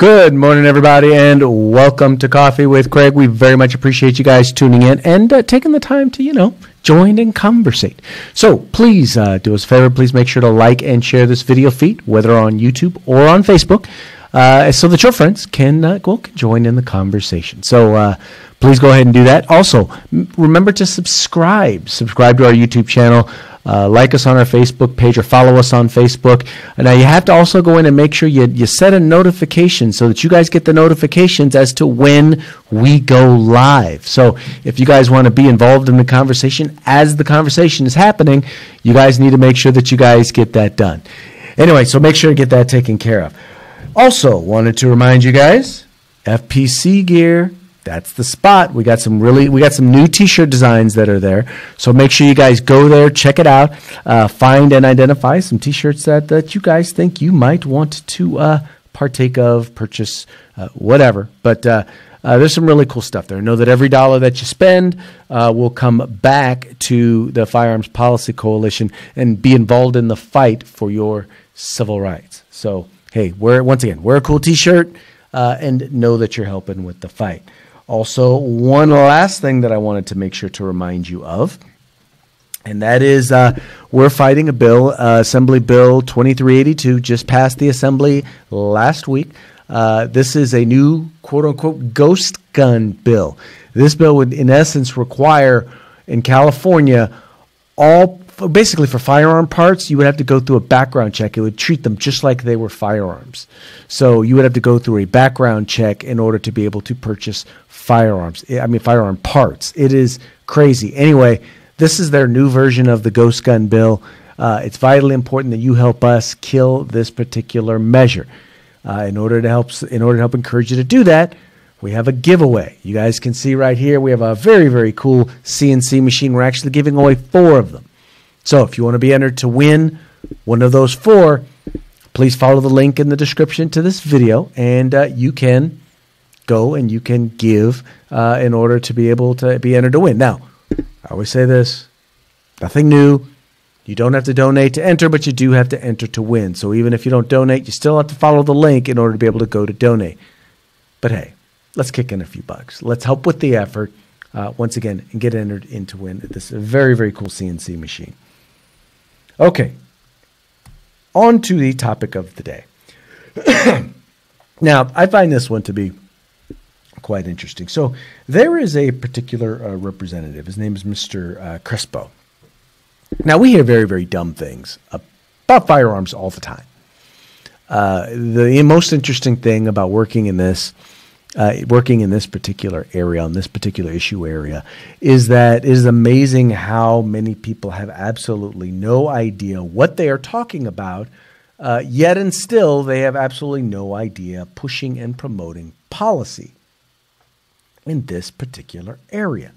Good morning, everybody, and welcome to Coffee with Craig. We very much appreciate you guys tuning in and taking the time to, join and conversate. So please do us a favor. Please make sure to like and share this video feed, whether on YouTube or on Facebook, so that your friends can join in the conversation. So please go ahead and do that. Also, remember to subscribe. Subscribe to our YouTube channel. Like us on our Facebook page or follow us on Facebook. Now, you have to also go in and make sure you set a notification so that you guys get the notifications as to when we go live. So if you guys want to be involved in the conversation as the conversation is happening, you guys need to make sure that you guys get that done. Anyway, so make sure to get that taken care of. Also, wanted to remind you guys, FPC gear. That's the spot. We got some new t-shirt designs that are there. So make sure you guys go there, check it out, find and identify some t-shirts that you guys think you might want to partake of, purchase, whatever. But there's some really cool stuff there. Know that every dollar that you spend will come back to the Firearms Policy Coalition and be involved in the fight for your civil rights. So, hey, wear a cool t-shirt and know that you're helping with the fight. Also, one last thing that I wanted to make sure to remind you of, and that is we're fighting a bill, Assembly Bill 2382, just passed the Assembly last week. This is a new, quote-unquote, ghost gun bill. This bill would, in essence, require, in California, basically for firearm parts, you would have to go through a background check. It would treat them just like they were firearms. So you would have to go through a background check in order to be able to purchase firearm parts. It is crazy. Anyway, this is their new version of the ghost gun bill. It's vitally important that you help us kill this particular measure. In order to help encourage you to do that, we have a giveaway. You guys can see right here, we have a very, very cool CNC machine. We're actually giving away 4 of them. So if you want to be entered to win one of those 4, please follow the link in the description to this video, and you can go and you can give in order to be able to be entered to win. Now, I always say this, nothing new. You don't have to donate to enter, but you do have to enter to win. So even if you don't donate, you still have to follow the link in order to be able to go to donate. But hey, let's kick in a few bucks. Let's help with the effort once again and get entered in to win this very, very cool CNC machine. Okay, on to the topic of the day. Now, I find this one to be quite interesting. So there is a particular representative. His name is Mr. Crespo. Now, we hear very, very dumb things about firearms all the time. The most interesting thing about working in this particular area, on this particular issue area, is that it is amazing how many people have absolutely no idea what they are talking about, yet and still they have absolutely no idea pushing and promoting policy in this particular area.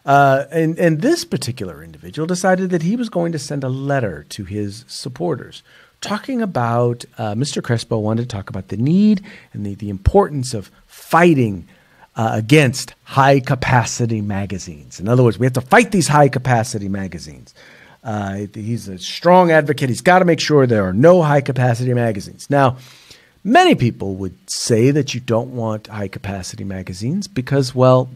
And this particular individual decided that he was going to send a letter to his supporters talking about, Mr. Crespo wanted to talk about the need and the importance of fighting against high-capacity magazines. In other words, we have to fight these high-capacity magazines. He's a strong advocate. He's got to make sure there are no high-capacity magazines. Now, many people would say that you don't want high-capacity magazines because, well,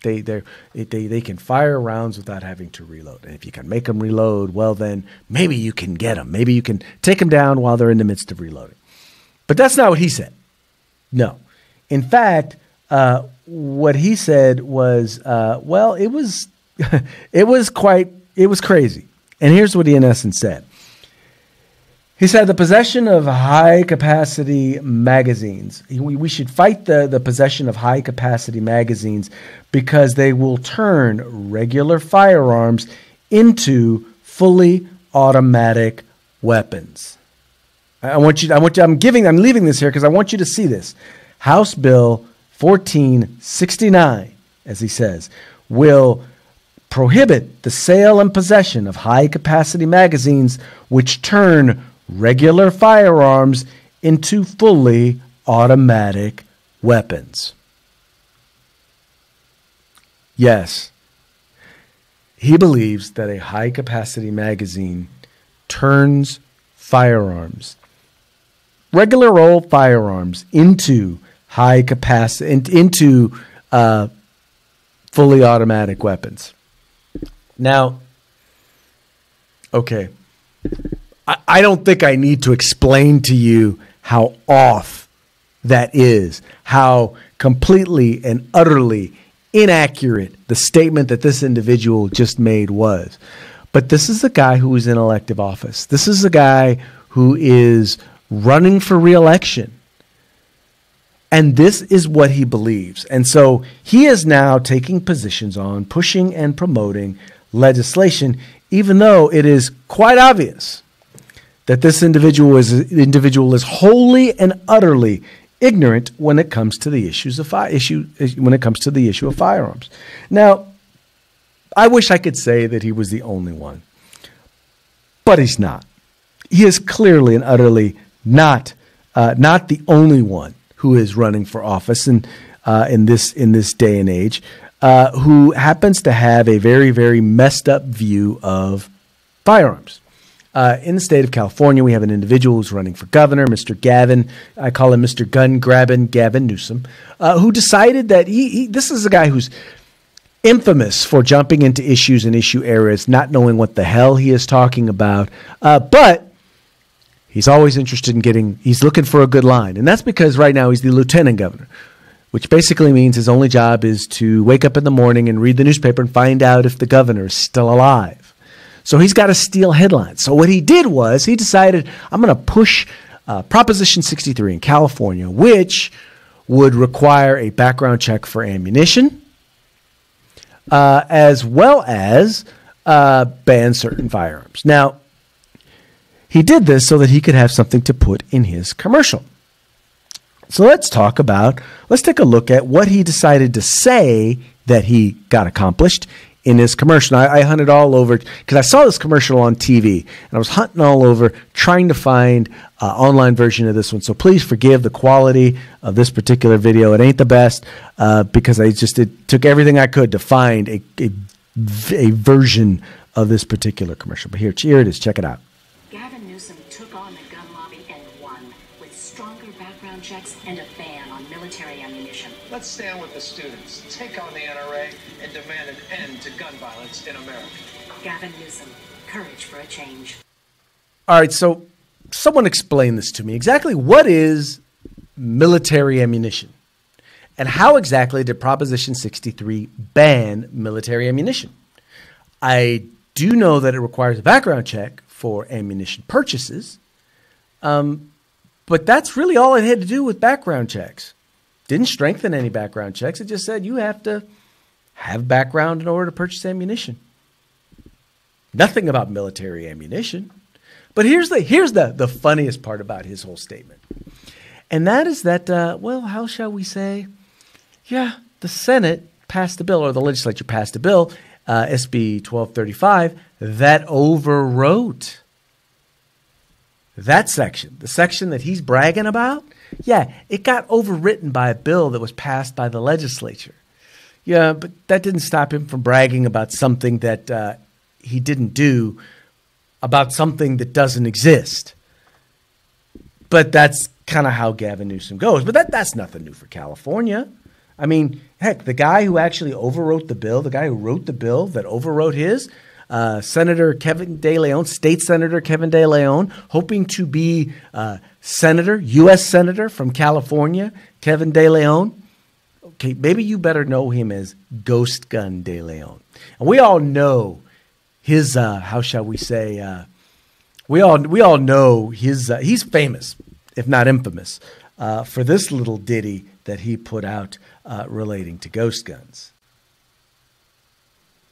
they can fire rounds without having to reload. And if you can make them reload, well, then maybe you can get them. Maybe you can take them down while they're in the midst of reloading. But that's not what he said. No. In fact, what he said was, well, it was it was crazy. And here's what he in essence said. He said the possession of high-capacity magazines, we should fight the possession of high-capacity magazines because they will turn regular firearms into fully automatic weapons. I'm leaving this here because I want you to see this. House Bill 1469, as he says, will prohibit the sale and possession of high-capacity magazines which turn regular firearms into fully automatic weapons. Yes, he believes that a high-capacity magazine turns firearms regular old firearms into high capacity, into fully automatic weapons. Now, okay, I don't think I need to explain to you how off that is, how completely and utterly inaccurate the statement that this individual just made was. But this is a guy who is in elective office. This is a guy who is running for re-election. And this is what he believes. And so he is now taking positions on pushing and promoting legislation, even though it is quite obvious that this individual is wholly and utterly ignorant when it comes to the issue of firearms. Now, I wish I could say that he was the only one, but he's not. He is clearly and utterly not the only one who is running for office in this day and age, who happens to have a very, very messed up view of firearms. In the state of California, we have an individual who's running for governor, Mr. Gavin. I call him Mr. Gun Grabbin' Gavin Newsom, who decided that this is a guy who's infamous for jumping into issues and issue areas, not knowing what the hell he is talking about. But he's always interested in he's looking for a good line. And that's because right now he's the lieutenant governor, which basically means his only job is to wake up in the morning and read the newspaper and find out if the governor is still alive. So he's got to steal headlines. So what he did was he decided, I'm going to push Proposition 63 in California, which would require a background check for ammunition, as well as ban certain firearms. Now, he did this so that he could have something to put in his commercial. So let's take a look at what he decided to say that he got accomplished in his commercial. I hunted all over because I saw this commercial on TV, and I was hunting all over trying to find an online version of this one. So please forgive the quality of this particular video. It ain't the best because it took everything I could to find a version of this particular commercial. But here it is. Check it out. Gavin Newsom took on the gun lobby and won with stronger background checks and a ban on military ammunition. Let's stand with the students, take on the NRA, and demand an end to gun violence in America. Gavin Newsom, courage for a change. All right, so someone explain this to me. Exactly what is military ammunition? And how exactly did Proposition 63 ban military ammunition? I do know that it requires a background check for ammunition purchases, but that's really all it had to do with background checks. Didn't strengthen any background checks. It just said you have to have background in order to purchase ammunition. Nothing about military ammunition. But here's the funniest part about his whole statement. And that is that, how shall we say? Yeah, the Senate passed a bill, or the legislature passed a bill, SB 1235, that overwrote that section, the section that he's bragging about. Yeah, it got overwritten by a bill that was passed by the legislature. Yeah, but that didn't stop him from bragging about something that he didn't do, about something that doesn't exist. But that's kind of how Gavin Newsom goes. But that's nothing new for California. I mean, heck, the guy who actually overwrote the bill, the guy who wrote the bill that overwrote his, Senator Kevin De Leon, State Senator Kevin De Leon, hoping to be Senator, U.S. Senator from California, Kevin De Leon. Okay, maybe you better know him as Ghost Gun De Leon. And we all know his, how shall we say, we all know his, he's famous, if not infamous, for this little ditty that he put out relating to ghost guns.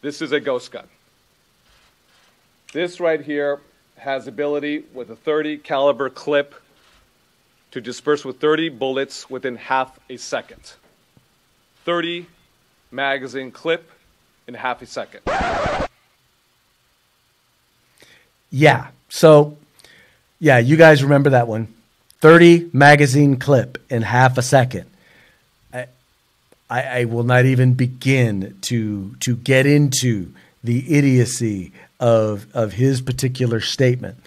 This is a ghost gun. This right here has ability with a 30 caliber clip to disperse with 30 bullets within half a second. 30 magazine clip in half a second. Yeah. So, yeah, you guys remember that one. 30 magazine clip in half a second. I will not even begin to get into the idiocy of his particular statement.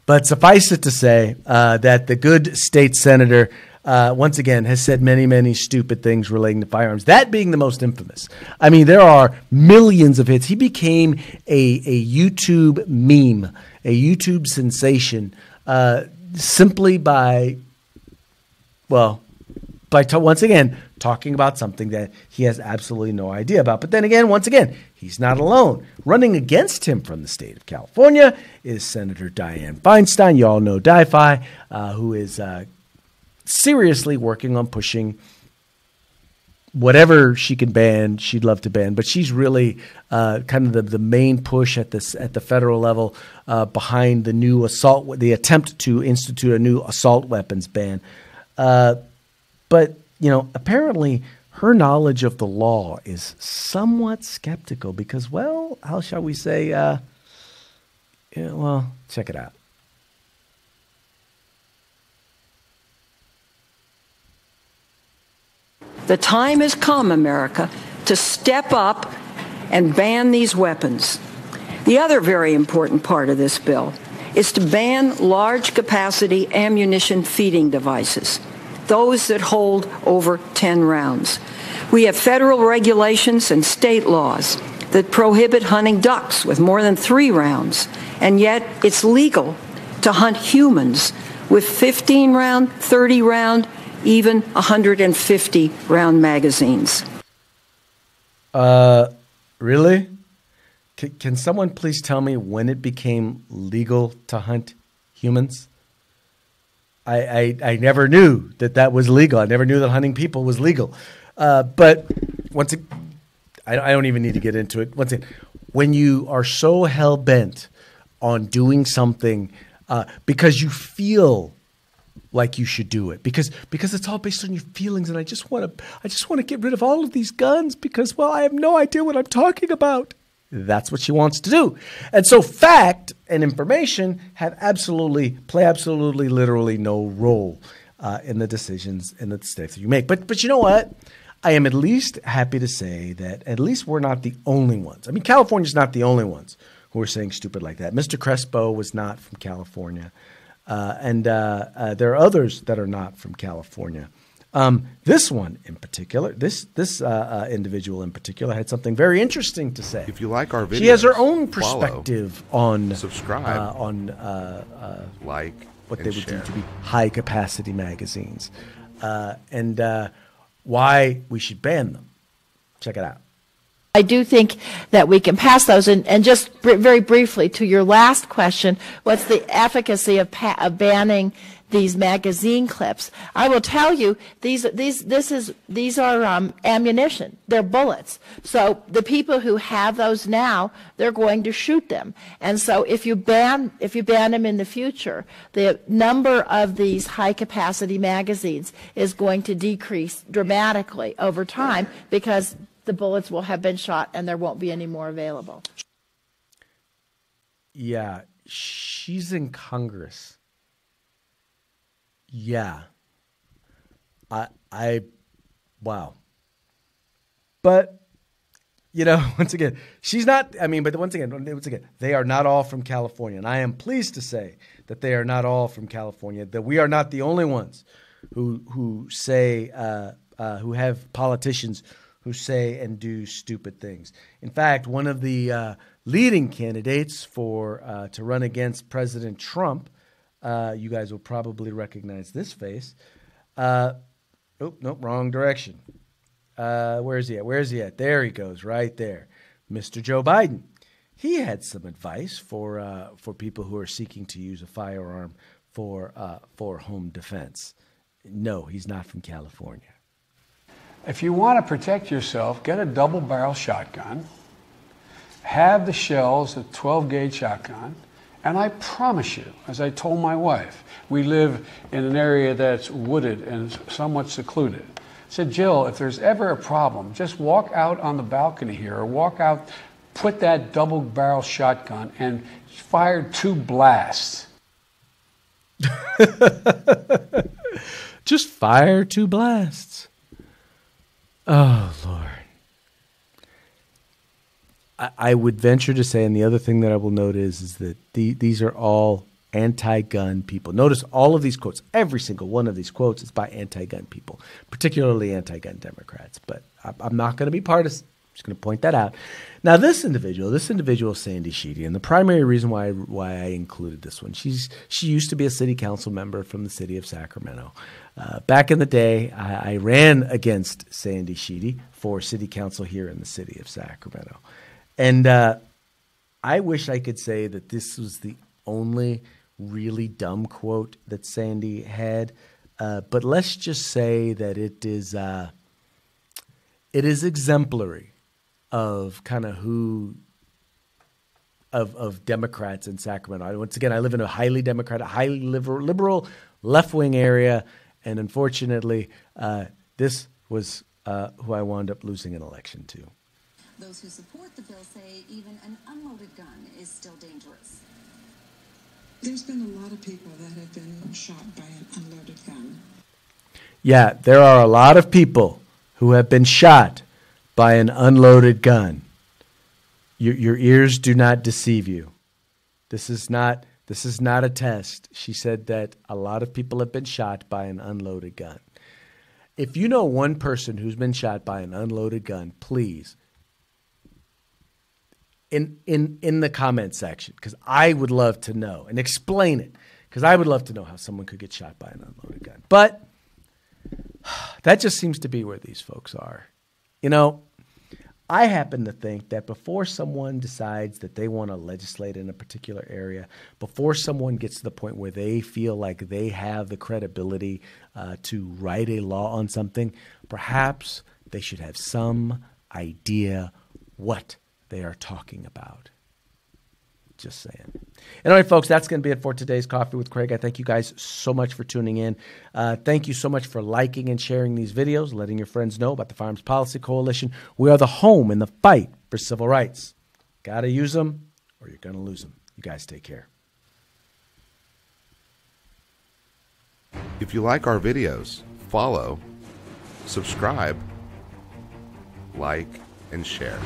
But suffice it to say that the good state senator, once again, has said many, many stupid things relating to firearms, that being the most infamous. I mean, there are millions of hits. He became a YouTube meme, a YouTube sensation, simply by once again, talking about something that he has absolutely no idea about. But then again, once again, he's not alone. Running against him from the state of California is Senator Dianne Feinstein. You all know Di-Fi, who is seriously working on pushing whatever she can ban, she'd love to ban. But she's really kind of the main push at the federal level behind the new the attempt to institute a new assault weapons ban. But, apparently her knowledge of the law is somewhat skeptical because, well, how shall we say, check it out. The time has come, America, to step up and ban these weapons. The other very important part of this bill is to ban large-capacity ammunition feeding devices, those that hold over 10 rounds. We have federal regulations and state laws that prohibit hunting ducks with more than 3 rounds, and yet it's legal to hunt humans with 15-round, 30-round, even 150-round magazines. Really? Can someone please tell me when it became legal to hunt humans? I never knew that was legal. I never knew that hunting people was legal. But once it, I don't even need to get into it. Once again, when you are so hell-bent on doing something because you feel like you should do it, because it's all based on your feelings, and I just want to get rid of all of these guns because, well, I have no idea what I'm talking about. That's what she wants to do. And so fact and information play absolutely literally no role in the decisions and the mistakes that you make. But you know what? I am at least happy to say that at least we're not the only ones. I mean, California's not the only ones who are saying stupid like that. Mr. Crespo was not from California. And there are others that are not from California. This one in particular, this individual in particular had something very interesting to say. If you like our videos, she has her own perspective on subscribe, like, what they would share. do to be high capacity magazines, and why we should ban them. Check it out. I do think that we can pass those. And just very briefly to your last question, what's the efficacy of banning these magazine clips? I will tell you, these are ammunition. They're bullets. So the people who have those now, they're going to shoot them. And so if you ban them in the future, the number of these high capacity magazines is going to decrease dramatically over time because the bullets will have been shot and there won't be any more available. Yeah, she's in Congress. Yeah. Wow. But, once again, she's not, but once again, they are not all from California. And I am pleased to say that they are not all from California, that we are not the only ones who say, who have politicians who say and do stupid things. In fact, one of the leading candidates to run against President Trump, you guys will probably recognize this face. Nope, wrong direction. Where is he at? There he goes, right there. Mr. Joe Biden. He had some advice for people who are seeking to use a firearm for home defense. No, he's not from California. If you want to protect yourself, get a double-barrel shotgun, have the shells, a 12-gauge shotgun, and I promise you, as I told my wife, we live in an area that's wooded and somewhat secluded. I said, Jill, if there's ever a problem, just walk out on the balcony here or walk out, put that double-barrel shotgun and fire 2 blasts. Just fire 2 blasts. Oh, Lord. I would venture to say, and the other thing that I will note is that these are all anti-gun people. Notice all of these quotes, every single one of these quotes is by anti-gun people, particularly anti-gun Democrats. But I'm not going to be partisan. I'm just going to point that out. Now, this individual is Sandy Sheedy, and the primary reason why I included this one, she used to be a city council member from the city of Sacramento. Back in the day, I ran against Sandy Sheedy for city council here in the city of Sacramento. And I wish I could say that this was the only really dumb quote that Sandy had, but let's just say that it is exemplary of kind of of Democrats in Sacramento. Once again, I live in a highly Democratic, highly liberal, left-wing area, and unfortunately, this was who I wound up losing an election to. Those who support the bill say even an unloaded gun is still dangerous. There's been a lot of people that have been shot by an unloaded gun. Yeah, there are a lot of people who have been shot by an unloaded gun. Your ears do not deceive you. This is not a test. She said that a lot of people have been shot by an unloaded gun. If you know one person who's been shot by an unloaded gun, please, in the comment section, because I would love to know, and explain it, because I would love to know how someone could get shot by an unloaded gun. But that just seems to be where these folks are. You know, I happen to think that before someone decides that they want to legislate in a particular area, before someone gets to the point where they feel like they have the credibility to write a law on something, perhaps they should have some idea what they are talking about. Just saying. And all right, folks, that's going to be it for today's Coffee with Craig. I thank you guys so much for tuning in. Thank you so much for liking and sharing these videos, letting your friends know about the Firearms Policy Coalition. We are the home in the fight for civil rights. Got to use them or you're going to lose them. You guys take care. If you like our videos, follow, subscribe, like, and share.